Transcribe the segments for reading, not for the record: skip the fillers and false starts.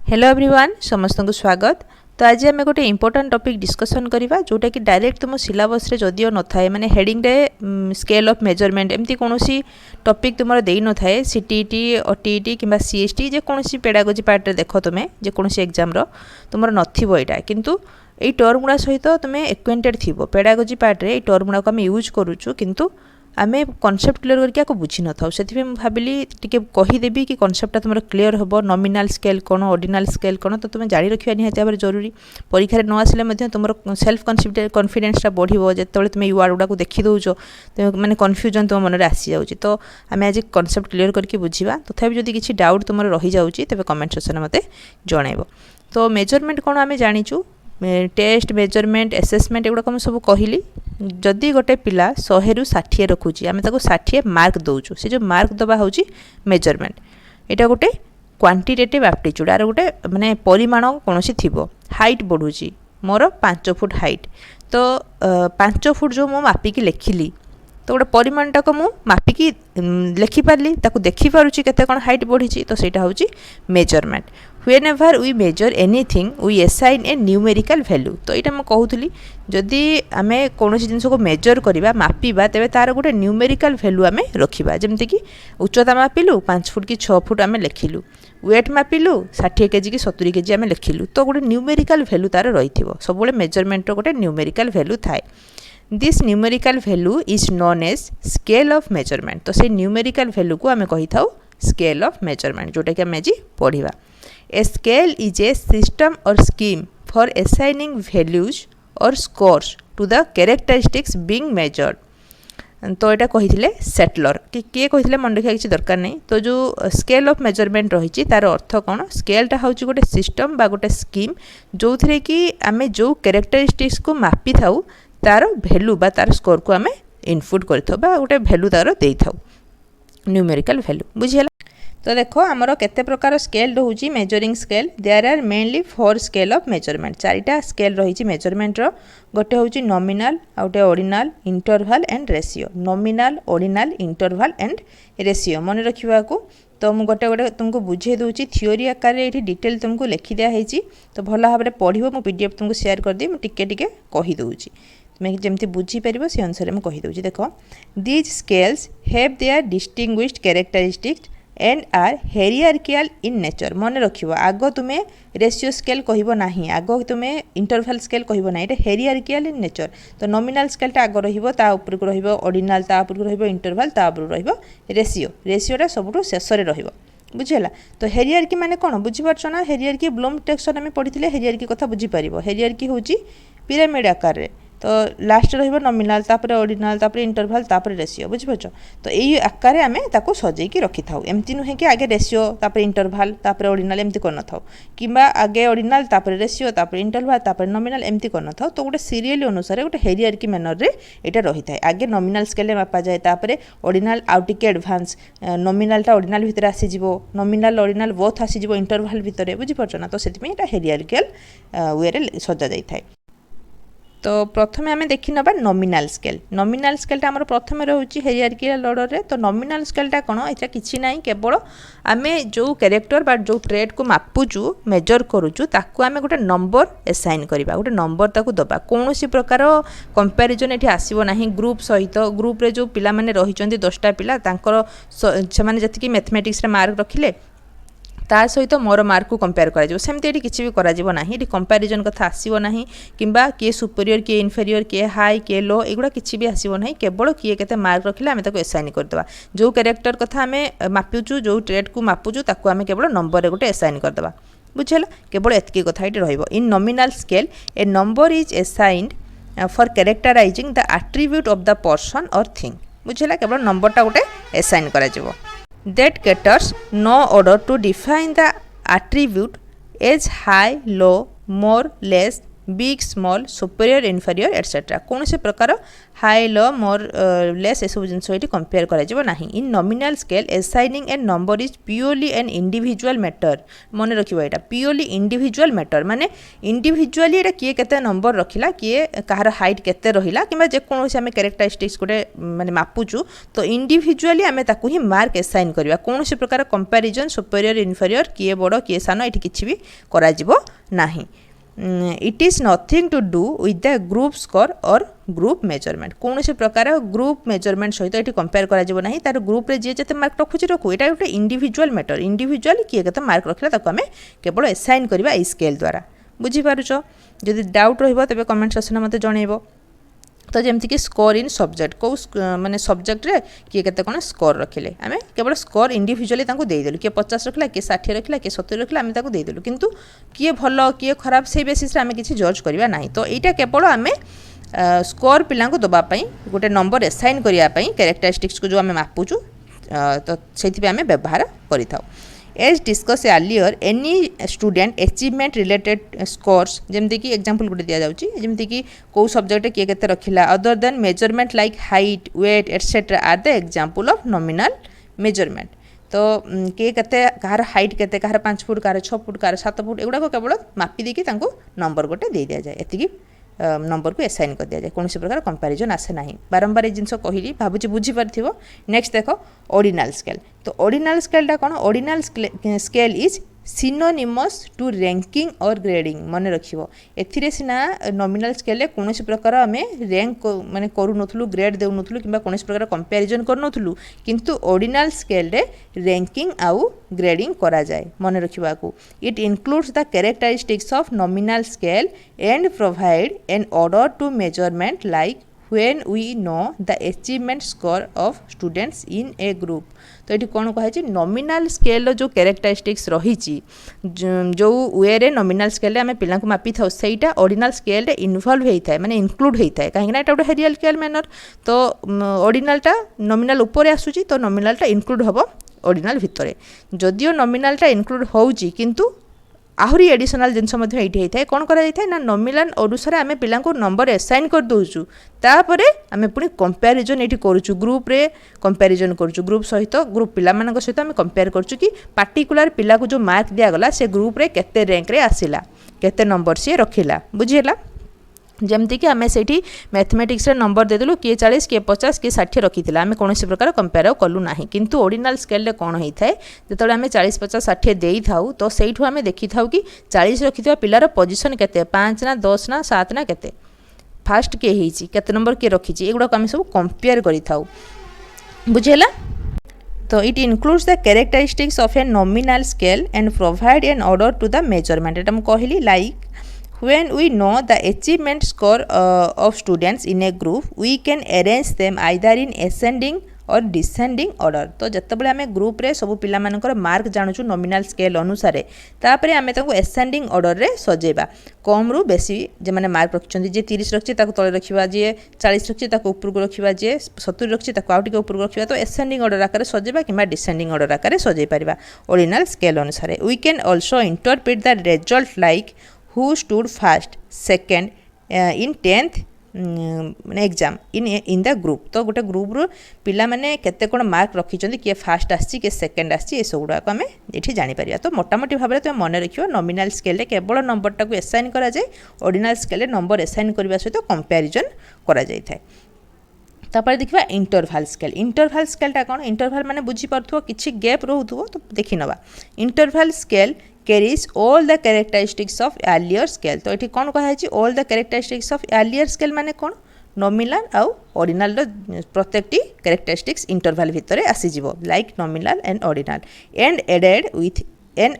Hello everyone समस्त को स्वागत। तो आज आम गोटे इंपोर्टेंट टॉपिक डिस्कसन करवा जोटा कि डायरेक्ट तुम सिलेबस रे जदियो न थाए माने हेडिंग रे स्केल ऑफ मेजरमेंट एमती कोनोसी टॉपिक तुमर देई न थाए सीटीटी ओटीटी किंबा सीएसटी जे कोनोसी पेडागोजी पार्ट रे देखो तुमे जे कोनोसी एग्जाम रो तुमर नथिबो एटा किंतु एई टर्म गुडा सहित तुमे एक्वेंटेड थिबो पेडागोजी पार्ट रे एई टर्म गुडा को हम यूज करूछु किंतु आमे कॉन्सेप्ट क्लियर करके आको बुझी न थाउ सेति में भाबिली टिके कहि देबी कि कॉन्सेप्टटा तुमर क्लियर होबो नॉमिनल स्केल कोन ऑर्डिनल स्केल कोन तो तुमे जानि रखिया निहाती भाबरे जरूरी परीक्षा रे न आसिले मध्ये तुमर सेल्फ कॉन्फिडेंसटा बढ़िबो जेतेबेले तुमे यू वर्ड गुडा को देखि दउचो तुमे माने कन्फ्यूजन तुम मन रे आसी जाउची तो आमे आज कॉन्सेप्ट क्लियर करके बुझिबा तथापि जदि किछि डाउट तुमर रहि जाउची तबे कमेंट सेक्शन मते जणाइबो। तो मेजरमेंट कोन आमे जानिचु टेस्ट मेजरमेंट एसेसमेंट एगुड़ा मुझे सब कहली जदि गोटे पिला 100 रु 60 रखुची आम 60 मार्क दौचु से जो मार्क दबा हूँ मेजरमेंट यहाँ गोटे क्वांटिटेटिव एप्टीट्यूड आर गोटे माने परिमाण कौन थी हाइट बढ़ुची मोर 5 फुट हाइट तो 5 फुट जो मु मापिकी लिखिली तो गोटे परिमाणटा को मु मापिकी लिखिपारि ताकू देखिपारुची केते कोन हाइट बढ़ी तो सेटा हूँ measurement. Whenever we measure anything we assign a numerical value तो यहाँ मैं कहूली जदि आमे कौन जिनस को मेजर करवा मापिबा तेबे तार गोटे न्यूमेरिकल वैल्यू आमे रखिबा जेमति कि उच्चता मापिलु 5 फुट कि 6 फुट आमे लिखिलु वेट मापिलु 60 केजी कि 70 केजी आमे लिखिलु तो गोटे न्यूमेरिकल वैल्यू तार रहिथिबो सब बेले मेजरमेंट रो गोटे न्यूमेरिकल वैल्यू थाए। This numerical value is known as scale of measurement तो से न्यूमेरिकल वैल्यू को आमे कहि थाउ स्केल ऑफ मेजरमेंट जोटा कि आमे जी पढ़िबा। A scale is a system or scheme for assigning values or scores to the characteristics being measured। तो यहाँ कही सेटलर कि किए कही मन रखा किसी दरकार नहीं तो जो स्केल ऑफ मेजरमेंट रही तार अर्थ कौन स्केलटा हूँ गोटे सिस्टम बा गोटे स्कीम जो थी कि आम जो कैरेक्टरिस्टिक्स को मापी थाउ तार भैल्यू बा तार स्कोर को आम इनपुट कर गोटे भैल्यू तार दे था न्यूमेरिकल भैल्यू बुझीगला। तो देखो आमर केते प्रकार स्केल रोची measuring scale there are mainly 4 scale of measurement चारिटा स्केल रही मेजरमेंट रो गोटे हूँ नॉमिनल आउटे ordinal interval and ratio nominal ordinal interval and ratio मन रखा तो मुझे गोटे गोटे तुमको बुझे दूसरी थ्योरी आकार ये डिटेल तुमको लिखि दिखाई तो भल भाव में पढ़ो मु पीडीएफ तुमको शेयर करदी मुझे टिके कहीदे तुम्हें जमी बुझीपर से अनुसार मुझे कहीदे देख these scales have their distinguished characteristics and are hierarchical in nature मन रखियो आग तुम्हें रेशियो स्केल कहब ना आग तुम्हें इंटरवल स्केल कहब ना ये हेरियार्कियल इन नेचर तो नॉमिनल स्केलटा आग रही को ऑर्डिनल रही इंटरवल रही रेशियोटा सबुठ शेष बुझीगला। तो हेरियार्की माने कौन बुझीपार ना हेरियार्की ब्लूम टेक्सट आम पढ़ी हेरियार्की कथा बुझीपार हेरियार्की हूँ पिरामिड आकार तो लास्ट रही नॉमिनल तापर ऑर्डिनल तापर इंटरवल तापर रेशियो बुझीपार तो यही आकार आम ताको सजेकी रखी था एमती नुहे कि आगे रेशियो तापर इंटरवल तापर ऑर्डिनल एमती कर नथाउ किंबा आगे ऑर्डिनल तापर रेशियो तापर इंटरवल तापर नॉमिनल एमती कर नथाउ तो गोटे सीरियल अनुसार गोटे हेरियार्की मैनर रे एटा रही था आगे नॉमिनल स्केल मापा जाए तापर ऑर्डिनल आउ टिके एडवांस नॉमिनलटा ऑर्डिनल भितर आसीजिवो नॉमिनल ऑर्डिनल बोथ आसीजिवो इंटरवल भितर बुझीपार ना तो सेति एटा हेरियार्कियल वे रे सजा जाई थाए। तो प्रथमे आम देखि नबा नॉमिनल स्केलटा आमर प्रथमे रोचे हेरियार्कियल ऑर्डर रे तो नॉमिनल स्केलटा कौन एटा किछि नाही केवल आमे जो कैरेक्टर बा जो ट्रेड को मापुचु मेजर करूचु ताकू आमे गोटे नंबर एसाइन करिबा गोटे नंबर ताकू दबा कोनोसी प्रकार कंपैरिजन एठी आसीबो नाही ग्रुप सहित ग्रुप रे जो पिला माने रहिचंती 10टा पिला तांकर से माने जति कि मैथमेटिक्स रे मार्क रखिले ता सहित मोर मार्क को कंपेयर करा सेमती ये किसी भी करा ये कंपैरिजन कथा आसो ना कि किए सुपीरियर किए इनफेरियर किए हाई किए लो एगुड़ा किसी भी आसो ना केवल किए केते मार्क रखिले आम एसाइन करदे जो कैरेक्टर कथा आम मापुचु जो ट्रेड को मापुचु ताकू आम केवल नंबर रे गोटे एसाइन करदे बुझेला केवल एतकी कथा ये रहिबो। In nominal scale a number is assigned for characterising the attribute of the person or thing बुझेला केवल नंबरटा गोटे एसाइन करा जिवो that caters no order to define the attribute as high, low, more, less, big small superior inferior etcetera कौन से प्रकार high low more less ए सब जिनस ये कंपेयर करा इन nominal scale assigning and number is purely an individual matter मन रखिबा एटा purely individual matter माने individually एटा किए केते नंबर रखिला किए कहार हाइट केते रहिला किबा जे कोनोसी आमे कैरेक्टरिस्टिक्स गोटे माने मापुचु तो इंडिविजुअली आमे ताकू ही मार्क असाइन करबा कौन से प्रकार कंपैरिजन सुपीरियर इनफेरियर किए बड़ किए सान एठी किछि भी करा जिवो नाही it is nothing to do with the group score और ग्रुप मेजरमेंट कौन से प्रकार ग्रुप मेजरमेंट सहित ये कंपेयर करा तार ग्रुप रे जी जते मार्क रखुची रखु एटा गोटे इंडिविजुअल मैटर इंडिविजुअली किए केते मार्क रखला ताको आमे केवल असाइन करबा ए स्केल द्वारा बुझी पारुछ जदि डाउट रहइबो तबे कमेंट सेक्शन मते जणैबो तो जमती कि स्कोर इन सब्जेक्ट कौ माने सब्जेक्ट रे किए केते कोन स्कोर रखिले आमे केवल स्कोर इंडिविजुअली तांको देई देलु किए 50 रखला किए 60 रखला किए 70 रखला आमे ताको देई देलु किंतु किए भलो किए खराब से बेसिस रे आमे किछि जज करबा नाही तो एटा केवल आमे स्कोर पिला को दबा पई गोटे नंबर असाइन करिया पई कैरेक्टरिस्टिक्स को जो आमे मापुचु तो सेथि पे आमे व्यवहार करिथाउ as discussed earlier any student achievement related scores जमती कि एग्जांपल गोटे दिया जाउची जमती कि को सब्जेक्ट किए केते रखिला other than measurement like height weight etcetera are the example of nominal measurement तो किए केते कहार हाइट केते कहार 5 फुट कहार 6 फुट कहार 7 फुट एगुडा को केवल मापी देकी तांको नंबर गोटे दे दिया जाए एतिकी नंबर को असाइन कर दिया जाए कौन से प्रकार कंपैरिजन आसे ना बारंबार ये जिनस कहली भावुची बुझीपार नेक्स्ट देख ऑर्डिनल स्केल तो ऑर्डिनल स्केलटा कौन ordinal scale is synonymous to ranking और ग्रेडिंग मन रखिबो एथिरे सिना नॉमिनल स्केल रे कोनोसी प्रकार आमे रैंक माने करू नथलु ग्रेड देउ नथलु किबा कोनोसी प्रकार कंपैरिजन कर नथलु किंतु ऑर्डिनल स्केल रे रैंकिंग आउ ग्रेडिंग करा जाय मन रखिबा को it includes the characteristics of nominal scale and provide an order to measurement like when we know the achievement score of students in a group तो ये कौन कहे नॉमिनल स्केल जो कैरेक्टरिस्टिक्स रही जो वे रे नॉमिनल स्केल आम पिला को मापी था सहीटा ऑर्डिनल स्केल इनवॉल्व होता है माने इंक्लूड होता है कहीं गोटे हेरियलिकल मैनर तो ऑर्डिनलटा नॉमिनल ऊपर आसूची तो नॉमिनलटा इंक्लूड हम ऑर्डिनल भितर जदियो नॉमिनलटा इंक्लूड होउची किंतु आहरी एडिशनल जिनस ये होता है कौन कराई ना नॉमिनल अनुसार आम पिला नंबर असाइन कर दौचु तापर आम पुणी कंपैरिजन ये करुचु ग्रुप रे कंपैरिजन करुचु ग्रुप सहित ग्रुप पिला मानक सहित आम कंपेयर करुचु कि पार्टिकुलर पिला को जो मार्क दिगला से ग्रुप रे केते रैंक रे आसिला केते नंबर सी रखिला बुझीला जमती कि आम से मैथमेटिक्स नंबर देदेलु किए 40 किए 50 किए 60 रखी आम कौन प्रकार कंपेयर कलु ना किंतु ऑर्डिनल स्केल कौन होता है जो आम 40 50 60 दे था तो सहीठू आम देखी था कि 40 रखि पिलार पोजिशन केते 5 ना 10 ना 7 ना केते फास्ट किए होती केते नंबर किए रखी एगुड़ा आम सब कंपेयर करूँ बुझेला तो it includes the characteristics of a nominal scale and provide an order to the measurement एटा कहली like when we know the achievement score of students in a group we can arrange them either in ascending और descending order तो जितेबाला आम group रे सब पिला मानकर mark जानूँ नॉमिनल स्केल अनुसार तापर आम एसेंडिंग ऑर्डर रे सजेबा कम रु बेसी जे माने मार्क रखिछन्ती जे 30 रखिछे ताको तळे रखिबा जे 40 रखिछे ताको ऊपर को रखिबा जे 70 रखिछे ताको आउ टिके ऊपर को रखिबा तो एसेंडिंग ऑर्डर आकार सजेबा किबा डिसेंडिंग ऑर्डर आकार सजै परिबा ऑर्डिनल स्केल अनुसार we can also interpret the result like who stood first second in 10th exam in the group तो गोटे ग्रुप रू पिला माने केते कोन मार्क रखिचंदी किए फास्ट आसी के सेकंड आसी ए सब गुडा को आमे एठी जानि परिया तो मोटामोटी भाबरे तो मन रखियो नॉमिनल स्केल रे केवल नंबर टाको असाइन करा जाय ऑर्डिनल स्केल रे नंबर असाइन करबा सहित कंपैरिजन करा जाय थाय तापर देखिबा इंटरवल स्केलटा कौन इंटरवल माने बुझी परथुओ किछि गैप रहउथुओ तो देखि नबा interval scale carries all the characteristics of earlier scale तो ये कौन कहे all the characteristics of earlier scale माने कौन नॉमिनल आउ ऑर्डिनल प्रत्येक कैरेक्टरिस्टिक्स इंटरवल भितर आसीजिवो like nominal and ordinal and added with an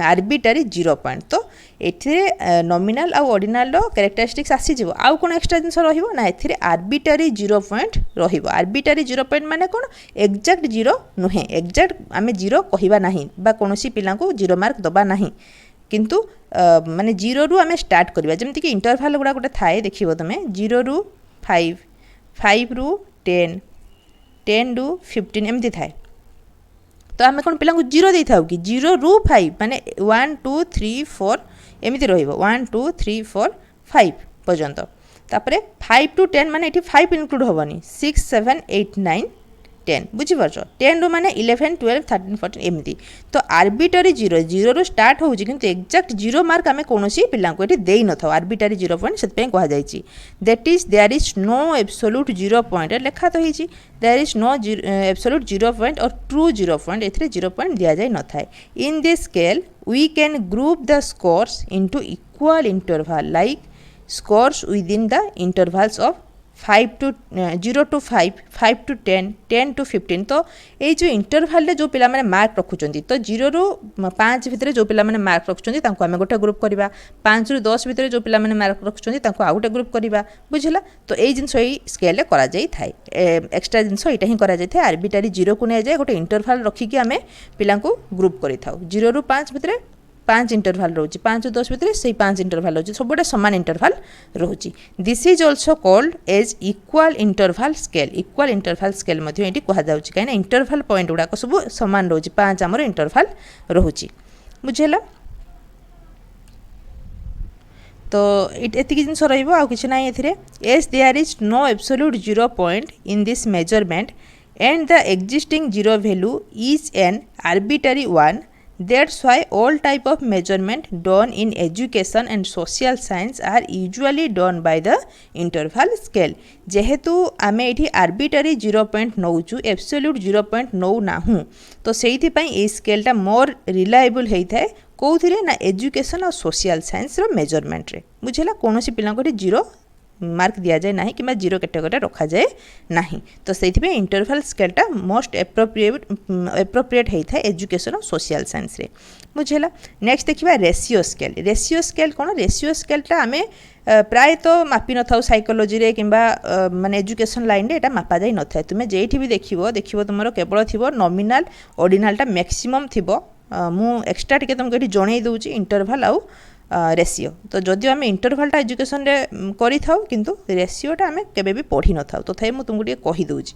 arbitrary 0 point तो ये नॉमिनल आउ ऑर्डिनल कैरेक्टरिस्टिक्स आसीजिवो आउ कोन एक्स्ट्रा जिंस रहिबो ना एथिरे आर्बिटरी 0 पॉइंट रहिबो आर्बिटरी 0 पॉइंट माने कोन एक्जेक्ट 0 नुहे एक्जेक्ट आमे 0 कहिबा नाही बा कोनोसी पिला को 0 मार्क दबा नाही किंतु माने 0 रु आमे स्टार्ट करबा जेमति कि इंटरवल गुडा गोटे थाए देखिबो तमे 0 रु 5 5 रु 10 10 रु 15 एमति थाए तो आम कौन पिला 0 दे था कि 0 रु 5 माने 1 2 3 4 एमती रहिबो 1 2 3 4 5 पर्यंत तापर 5 to 10 माने ये 5 इनक्लूड हेनी 6 7 8 9 10 बुझीपार 10 रू माने 11 12 13 14 एमती तो आर्बिटरी जीरो जीरो रू स्टार्ट हो एक्जाक्ट जीरो मार्क आम कौन पिला को ये दे न था आर्बिटरी जीरो पॉइंट से कहुई that is there is no absolute zero point लिखा तो होती there is no absolute zero point और ट्रू जीरो पॉइंट ए जीरो पॉइंट दि जाए न था in this scale we can group the scores into equal interval like scores within the intervals of 5 to 0 to 5 5 to 10 10 to 15 तो ये जो interval जो पिला माने मार्क रखुचंती तो 0 रू 5 भितर जो पिला माने मार्क रखुचंती तांको आमे गोटे ग्रुप करबा 5 रू 10 भितर जो पिला माने मार्क रखुचंती तांको आ गोटे ग्रुप करबा बुझला तो ए जिंस ई स्केल रे करा जाई थाए एक्स्ट्रा जिंस एटा ही करा जाई थाए आर्बिटरी 0 को ने जाए गोटे इंटरवल रखी कि आमे पिला को ग्रुप करि थाउ 0 रू 5 भितर 5 इंटरवल रोचे 5 10 भितर से 5 इंटरवल रोचे सबुटा सामान इंटरवल रोचे this is also called as equal interval scale मध्य ये कह जाऊँगी कहीं इंटरवल पॉइंट गुड़ाक सब सामान रोचे 5 आमर इंटरवल रोचे बुझेगा तो एतिक जिन रही ना as there is no absolute zero point in this measurement and the existing zero value is an arbitrary one That's why all type of measurement done in education and social science are usually done by the interval scale. जेहेतु आमे एठी arbitrary 0 point नौचु absolute 0 point नौ नाहु तो सेहिथि पई a scale टा more reliable हेई थाए कोथिरे ना education और social science रो measurement रे बुझेला कोनोसी पिला को 0 मार्क दिया जाए ना कि जीरो कैटेगरी रखा जाए ना तो से इंटरवल स्केलटा मोस्ट एप्रोप्रिएट होता है एजुकेशन और सोशल साइंस रे बुझेगा नेक्स्ट देखा रेशियो स्केल कौन रेशियो स्केलटा आम प्राय तो मापी न था साइकोलोजी रे कि माने एजुकेशन लाइन रे एटा मापा जाई न था तुम्हें जेठी भी देखिबो तुमरो केवल थिबो नॉमिनल ऑर्डिनलटा मैक्सिमम थिबो मु एक्स्ट्रा टिके तुमको ये जणई दूची इंटरवल आउ रेशियो तो जदि आम इंटरवलटा एजुकेशन रे करि थाउ किंतु रेशियोटा आम केबे भी पढ़ी न था तो थे मुझे तुमको कही दूची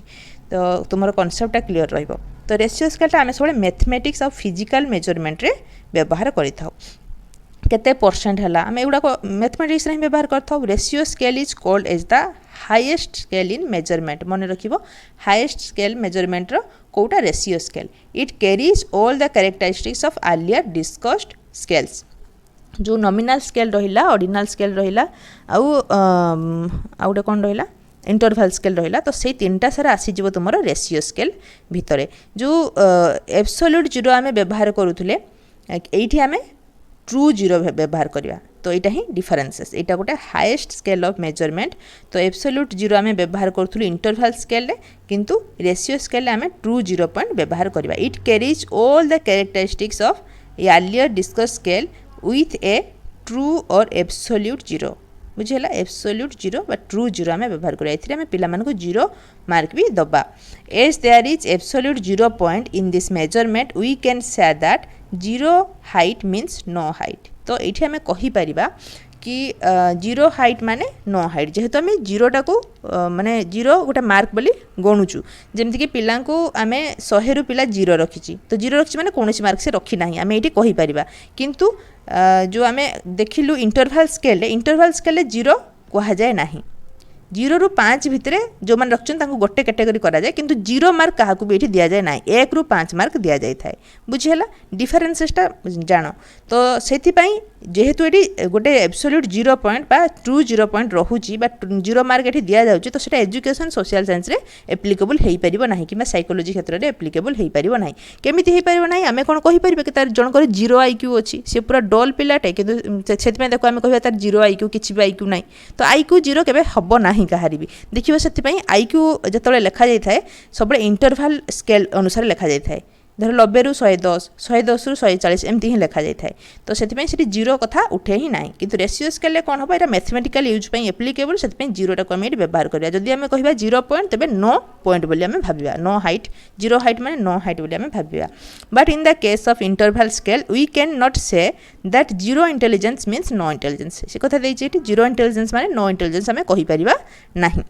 तो तुम कनसेप्टा क्लीयर रहिबो तो रेशियो स्केलटा आम सब मैथमेटिक्स और फिजिकल मेजरमेंट रे व्यवहार करि थाउ केते परसेंट है आम एगुड़ा मैथमेटिक्स रे व्यवहार करथाउ ratio scale is called as the highest scale in measurement मन रखिबो हाईएस्ट स्केल मेजरमेंट रो कोटा ratio scale it carries all the characteristics of earlier discussed scales जो नॉमिनल स्केल रहिला ऑर्डिनल स्केल रहिला आउटे कौन रहिला इंटरवल स्केल रहिला तो से तीनटा सारा आसीଯିव तुम रेशियो स्केल भितर जो एब्सोल्यूट जीरो आम व्यवहार करूले ये आम ट्रू जीरो व्यवहार करवा तो यहाँ ही डिफरेन्सेस यहाँ गोटे हाईएस्ट स्केल ऑफ मेजरमेंट तो एब्सोल्यूट जीरो आम व्यवहार करूँ इंटरवल स्केल किंतु रेशियो स्केल आम ट्रू जीरो पॉइंट व्यवहार करवा it carries all the characteristics of earlier discuss scale with a true or absolute zero बुझेला एब्सोल्यूट जीरो बा ट्रू जीरो आम व्यवहार करा एथिरे पिला मानकु जीरो मार्क भी दबा as there is absolute zero point in this measurement we can say that zero height means no height तो ये आम कहीपर कि जीरो हाइट माने नो हाइट जेहेतु आम जीरोटा को माने जीरो गोटे मार्क बोली गणुचु जमती कि पिला को आम 100 रु पिला जीरो रखी तो जीरो रखी माने कौन मार्क से रखी ना आम ये कहीपर किंतु जो आम देखिलु इंटरवल स्केल जीरो कह जाए ना 0 ରୁ 5 भितर जो मैंने रखते गोटे कैटेगरी करा जाए किंतु जीरो मार्क क्या भी ये दि जाए ना 1 ରୁ 5 मार्क दि जाए था बुझीगला डिफरेन्सेसटा जान तो से जेहेतु ये गोटे एब्सोल्यूट जीरो पॉइंट बा ट्रू जीरो पॉइंट रोचे जीरो मार्क ये दि जाऊँगी तो सेटा एजुकेशन सोशल साइंस रे एप्लिकेबल हो पार ना कि साइकोलोजी क्षेत्र में एप्लिकेबल हो पार ना केमी हो पार ना आम कौन कहीपर कि तार जनकर जीरो आईक्यू अच्छी सी पूरा डल पिलाटे कि देखो आम कह तार जीरो आईक्यू किसी भी आईक्यू ना तो आईक्यू जीरो केबे हब ना कहार भी देखिए से आईक्यू जो लिखा जाए सब इंटरवल स्केल अनुसार लिखा जाए धर 90 ରୁ 110 110 ରୁ 140 एमती ही लिखा जाए तो से जीरो कथा उठे ही ना कि रेशियो स्केल कौन हम यहाँ मैथमेटिकल यूज एप्लिकेबल से जीरोटा को आम व्यवहार करा जदि आम कह जीरो पॉइंट तेज नो पॉइंट बोली आम भाविया नो हाइट जीरो हाइट माने नो हाइट बोली आम भाविया but in the case of interval scale we can not say that zero intelligence means no intelligence से कथा देछि जीरो इंटेलिजेंस माने नो इंटेलिजेंस आम कहीपर नहीं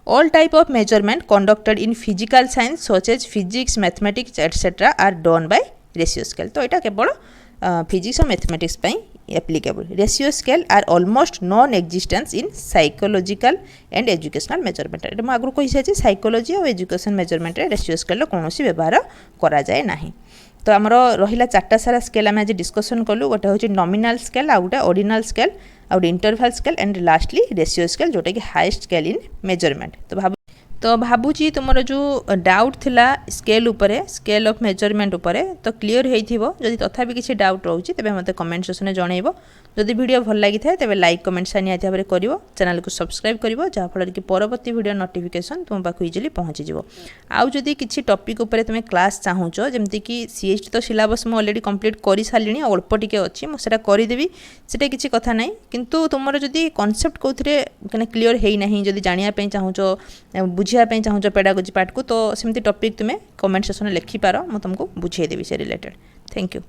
All type of measurement conducted in physical science such as physics, mathematics etc. are done by ratio scale. तो यहाँ केवल फिजिक्स और mathematics applicable. Ratio scale are almost non-existence in psychological and educational measurement. एटा मैं आगु कहि छै psychology और education measurement रे रेशियो स्केल कोनोसी व्यवहार करा जाय नाही. तो आमर रहिला चारटा सारा स्केल आम आज डिस्कसन कलु. गोटे हूँ नॉमिनल स्केल, आ गोटे ऑर्डिनल स्केल, आ गोटे interval scale and lastly ratio scale जोटा कि हाईएस्ट स्केल इन मेजरमेंट. तो भावुची तुमर जो डाउट थिला स्केल उपरे, स्केल ऑफ मेजरमेंट उपरे, तो क्लियर होइथिबो. जदि तथापि किछि डाउट रहउची तबे मते कमेंट सेक्शन में जणैबो. जदि वीडियो भल लागि थाए तबे लाइक कमेंट से निहाती भाबरे करिवो. चैनल को सब्सक्राइब करिवो जहा फल कि परवर्ती वीडियो नोटिफिकेशन तुम पाखु इजिली पहुंची जिवो. आउ जदि किछि टॉपिक उपरे तुमे क्लास चाहूचो जेमति कि सीएचटी तो सिलेबस मो ऑलरेडी कंप्लीट करि सालिनी, अल्प टिके अछि, मो सेटा करि देबी. सेटा किछि कथा नै, किंतु तुमरो जदि कांसेप्ट कोथरे कने क्लियर हेइ नाही, जदि जानिया पय चाहूचो, बुझिया पय चाहूचो पेडागोजी पार्ट को, तो सेमति टॉपिक तुमे कमेंट सेक्शन में लिखि पारो, मो तुमको बुझाई देबी से रिलेटेड. Thank you.